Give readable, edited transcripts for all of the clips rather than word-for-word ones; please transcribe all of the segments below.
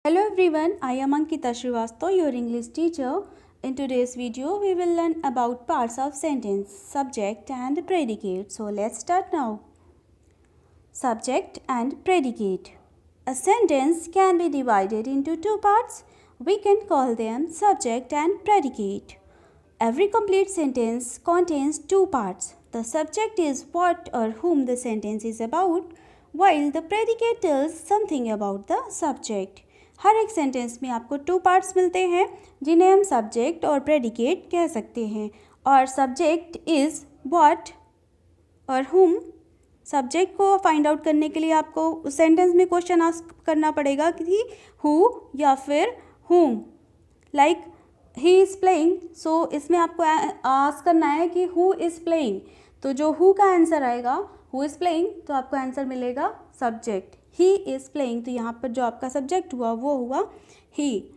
Hello everyone, I am Ankita Srivastava, your English teacher. In today's video, we will learn about parts of sentence, subject and predicate. So let's start now. Subject and predicate. A sentence can be divided into two parts. We can call them subject and predicate. Every complete sentence contains two parts. The subject is what or whom the sentence is about, while the predicate tells something about the subject. हर एक sentence में आपको two parts मिलते हैं जिन्हें हम subject और predicate कह सकते हैं. और सब्जेक्ट इज़ व्हाट और हुम. सब्जेक्ट को फाइंड आउट करने के लिए आपको उस सेंटेंस में क्वेश्चन आस्क करना पड़ेगा कि हु या फिर हुम. लाइक ही इज़ प्लेइंग, सो इसमें आपको आस्क करना है कि हु इज़ प्लेइंग. तो जो हु का आंसर आएगा, हु इज़ प्लेइंग, तो आपको आंसर मिलेगा सब्जेक्ट. ही इज़ प्लेइंग, तो यहाँ पर जो आपका सब्जेक्ट हुआ वो हुआ ही.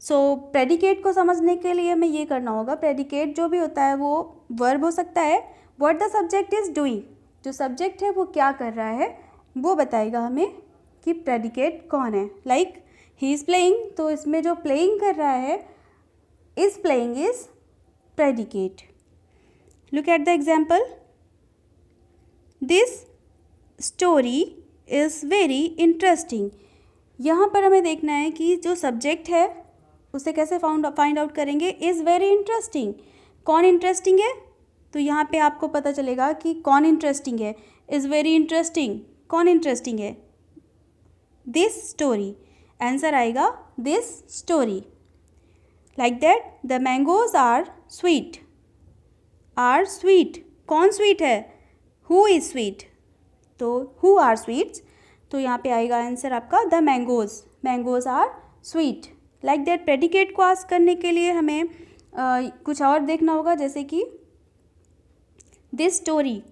सो प्रेडिकेट को समझने के लिए हमें ये करना होगा. प्रेडिकेट जो भी होता है वो वर्ब हो सकता है. What the subject is doing, जो सब्जेक्ट है वो क्या कर रहा है वो बताएगा हमें कि प्रेडिकेट कौन है. लाइक ही इज़ प्लेइंग, तो इसमें जो प्लेइंग कर रहा है, is playing is predicate. Look at the example. This story is very interesting. यहाँ पर हमें देखना है कि जो सब्जेक्ट है उसे कैसे फाइंड आउट करेंगे. इज़ वेरी इंटरेस्टिंग, कौन इंटरेस्टिंग है, तो यहाँ पे आपको पता चलेगा कि कौन इंटरेस्टिंग है. इज़ वेरी इंटरेस्टिंग, कौन इंटरेस्टिंग है. दिस स्टोरी, आंसर आएगा this story. Like that the mangoes are sweet. Are sweet, कौन स्वीट है, हु इज़ स्वीट, तो हु आर स्वीट्स, तो यहाँ पे आएगा आंसर आपका the mangoes. Mangoes are sweet. Like that predicate को आस्क करने के लिए हमें कुछ और देखना होगा, जैसे कि दिस स्टोरी,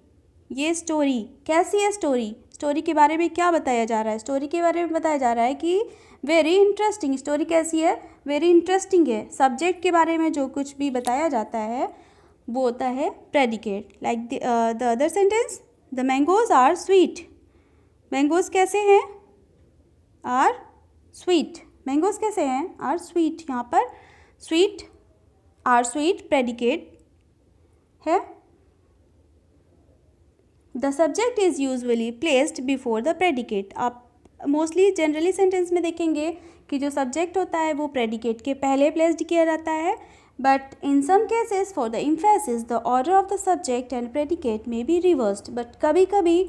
ये स्टोरी कैसी है. स्टोरी, स्टोरी के बारे में क्या बताया जा रहा है. स्टोरी के बारे में बताया जा रहा है कि वेरी इंटरेस्टिंग. स्टोरी कैसी है, वेरी इंटरेस्टिंग है. सब्जेक्ट के बारे में जो कुछ भी बताया जाता है वो होता है predicate. Like the other sentence, the mangoes are sweet. Mangoes कैसे हैं, आर स्वीट. मैंगोज कैसे हैं, आर स्वीट. यहाँ पर स्वीट, आर स्वीट प्रेडिकेट है. The subject is usually placed before the predicate. आप मोस्टली जनरली सेंटेंस में देखेंगे कि जो सब्जेक्ट होता है वो प्रेडिकेट के पहले प्लेस्ड किया जाता है. But in some cases for the emphasis the order of the subject and predicate may be reversed. But कभी कभी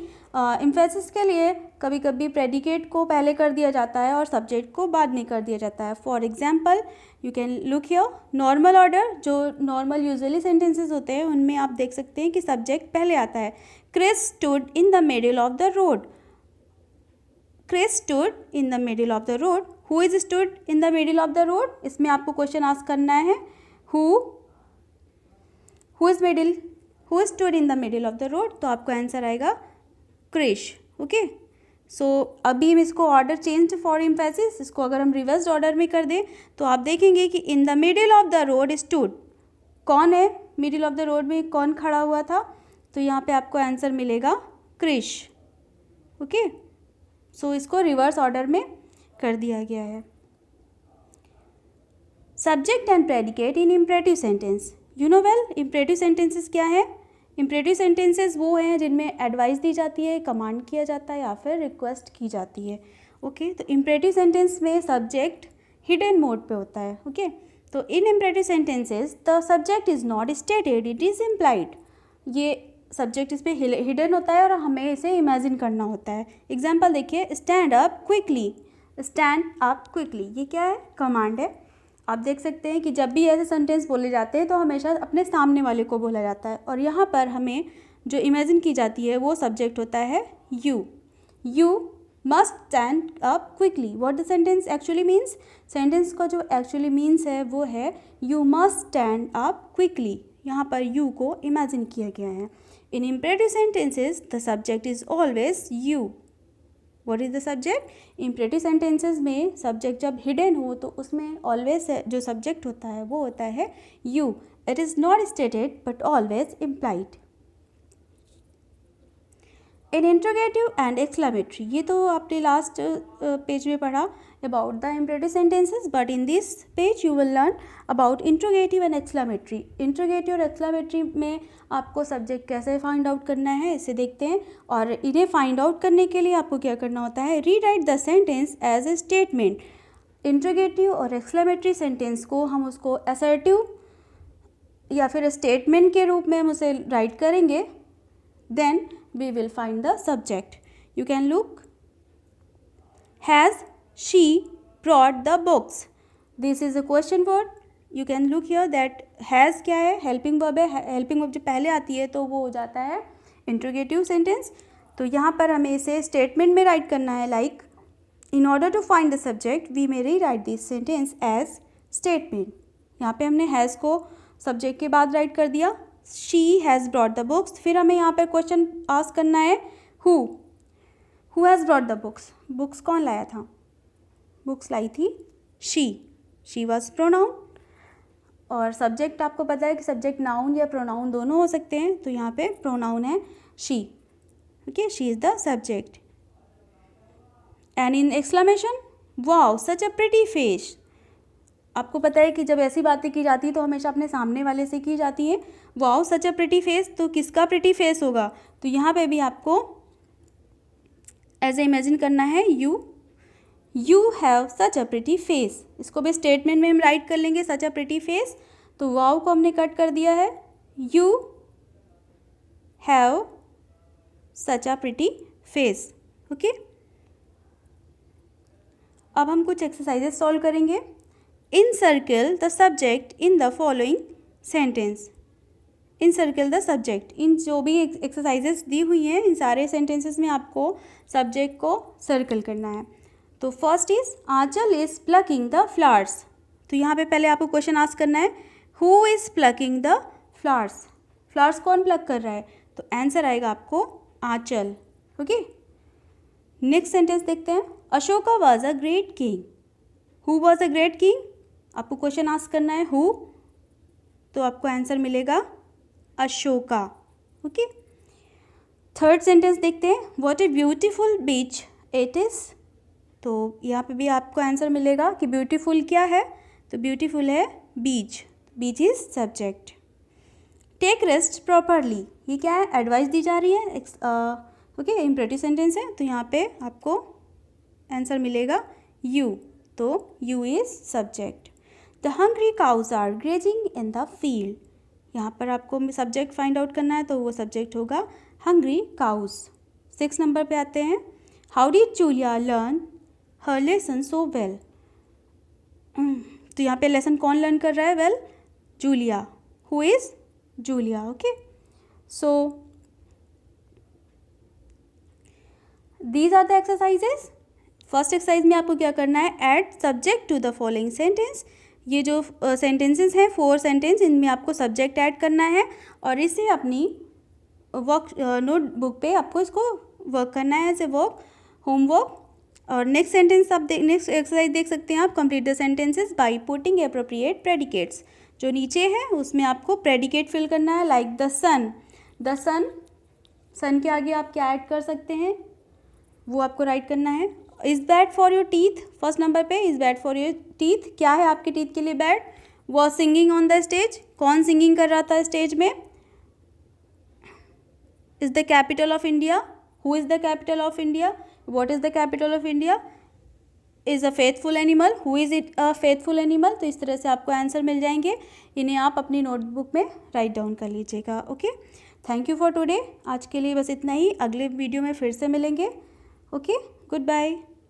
इम्फेसिस के लिए कभी कभी प्रेडिकेट को पहले कर दिया जाता है और सब्जेक्ट को बाद में कर दिया जाता है. For example you can look here. Normal order, जो नॉर्मल यूजुअली सेंटेंसेस होते हैं उनमें आप देख सकते हैं कि सब्जेक्ट पहले आता है. Chris stood in the middle of the road. Chris stood in the middle of the road. Who is stood in the middle of the road, इसमें आपको क्वेश्चन आस्क करना है who is middle, who stood in the middle of the road, तो आपको answer आएगा Krrish. Okay, सो अभी हम इसको ऑर्डर चेंज फॉर एम्फेसिस, इसको अगर हम रिवर्स ऑर्डर में कर दें तो आप देखेंगे कि इन the middle of the road stood, कौन है मिडिल ऑफ द रोड में, कौन खड़ा हुआ था, तो यहाँ पे आपको आंसर मिलेगा क्रिश. ओके, सो इसको रिवर्स ऑर्डर में कर दिया गया है. Subject and predicate in imperative sentence. You know well, imperative sentences क्या है. इम्परेटिव सेंटेंसेस वो हैं जिनमें एडवाइस दी जाती है, कमांड किया जाता है या फिर रिक्वेस्ट की जाती है. ओके, तो इम्परेटिव सेंटेंस में सब्जेक्ट हिडन मोड पे होता है. ओके, तो in imperative sentences the subject is not stated, it is implied. ये सब्जेक्ट इस पर हिडन होता है और हमें इसे इमेजिन करना होता है. एग्जाम्पल देखिए, stand up quickly. Stand up quickly, ये क्या है, कमांड है. आप देख सकते हैं कि जब भी ऐसे सेंटेंस बोले जाते हैं तो हमेशा अपने सामने वाले को बोला जाता है, और यहाँ पर हमें जो इमेजिन की जाती है वो सब्जेक्ट होता है you. You must stand up quickly. What the sentence actually means, sentence का जो एक्चुअली मीन्स है वो है you must stand up quickly. यहाँ पर यू को इमेजिन किया गया है. In imperative sentences the subject is always you. What is the subject. Imperative sentences में सब्जेक्ट जब हिडन हो तो उसमें ऑलवेज जो सब्जेक्ट होता है वो होता है you. It is not stated but always implied. In interrogative and exclamatory, ये तो आपने लास्ट पेज में पढ़ा. about the imperative sentences, but in this page you will learn about interrogative and exclamatory. Interrogative और exclamatory में आपको subject कैसे find out करना है इसे देखते हैं, और इन्हें फाइंड आउट करने के लिए आपको क्या करना होता है, rewrite the sentence as a statement. Interrogative और एक्सक्लेमेटरी सेंटेंस को हम उसको असर्टिव या फिर स्टेटमेंट के रूप में हम उसे राइट करेंगे. Then we will find the subject. You can look. Has she brought the books? This is a question word. You can look here that has क्या है, हेल्पिंग वर्ब है. हेल्पिंग वर्ब जब पहले आती है तो वो हो जाता है इंट्रोगेटिव सेंटेंस. तो यहाँ पर हमें इसे स्टेटमेंट में राइट करना है. Like in order to find the subject we may rewrite this sentence as statement. यहाँ पे हमने हैज़ को सब्जेक्ट के बाद राइट कर दिया. She has brought the books. फिर हमें यहाँ पर क्वेश्चन आस्क करना है who has brought the books. Books कौन लाया था, बुक्स लाई थी शी वॉज प्रोनाउन. और सब्जेक्ट आपको पता है कि सब्जेक्ट नाउन या प्रोनाउन दोनों हो सकते हैं, तो यहाँ पे प्रोनाउन है she. Okay, she is the subject. And in exclamation, wow such a pretty face. आपको पता है कि जब ऐसी बातें की जाती है तो हमेशा अपने सामने वाले से की जाती है. Wow such a pretty face, तो किसका प्रिटी फेस होगा, तो यहाँ पे भी आपको ऐसे इमेजिन करना है you have such a pretty face. इसको भी स्टेटमेंट में हम राइट कर लेंगे सच अ प्रिटी फेस. तो वाव को हमने कट कर दिया है. You have such a pretty face. Okay, अब हम कुछ एक्सरसाइजेस सॉल्व करेंगे. Encircle the subject in the following sentence. Encircle the subject. इन जो भी एक्सरसाइजेस दी हुई हैं इन सारे सेंटेंसेस में आपको सब्जेक्ट को सर्कल करना है. तो first is Aanchal is plucking the flowers. तो यहाँ पे पहले आपको क्वेश्चन आस्क करना है who is plucking the flowers. Flowers कौन प्लक कर रहा है, तो आंसर आएगा आपको आंचल. ओके, नेक्स्ट सेंटेंस देखते हैं. Ashoka was a great king. Who was a great king, आपको क्वेश्चन आस्क करना है हु, तो आपको आंसर मिलेगा अशोका. ओके, थर्ड सेंटेंस देखते हैं. What a beautiful beach it is. तो यहाँ पे भी आपको आंसर मिलेगा कि ब्यूटीफुल क्या है, तो ब्यूटीफुल है beach. Beach is subject. Take rest properly, ये क्या है, एडवाइस दी जा रही है. ओके, इम्परेटिव सेंटेंस है, तो यहाँ पे आपको आंसर मिलेगा यू, तो you is subject. The hungry cows are grazing in the field. यहाँ पर आपको सब्जेक्ट फाइंड आउट करना है, तो वो सब्जेक्ट होगा हंग्री काउज. 6 नंबर पे आते हैं. How did Julia learn her lesson so well. तो यहाँ पे लेसन कौन लर्न कर रहा है, well Julia. Who is Julia. Okay, so these are the exercises. First exercise में आपको क्या करना है, add subject to the following sentence. ये जो सेंटेंसेस हैं 4 सेंटेंस, इनमें आपको सब्जेक्ट ऐड करना है और इसे अपनी वर्क नोटबुक पे आपको इसको वर्क करना है एज ए वर्क, होमवर्क. और नेक्स्ट सेंटेंस आप नेक्स्ट एक्सरसाइज देख सकते हैं आप. Complete the sentences by putting appropriate predicates. जो नीचे है उसमें आपको प्रेडिकेट फिल करना है. Like the son. The son के आगे आप क्या ऐड कर सकते हैं, वो आपको राइट करना है. Is bad for your teeth. First number पे is bad for your teeth, क्या है आपके टीथ के लिए bad. Was singing on the stage, कौन सिंगिंग कर रहा था स्टेज में. Is the capital of India. Who is the capital of India. What is the capital of India. Is a faithful animal. Who is it a faithful animal. तो इस तरह से आपको आंसर मिल जाएंगे. इन्हें आप अपनी नोटबुक में राइट डाउन कर लीजिएगा. Okay, thank you for today. आज के लिए बस इतना ही. अगले वीडियो में फिर से मिलेंगे. Okay, good bye.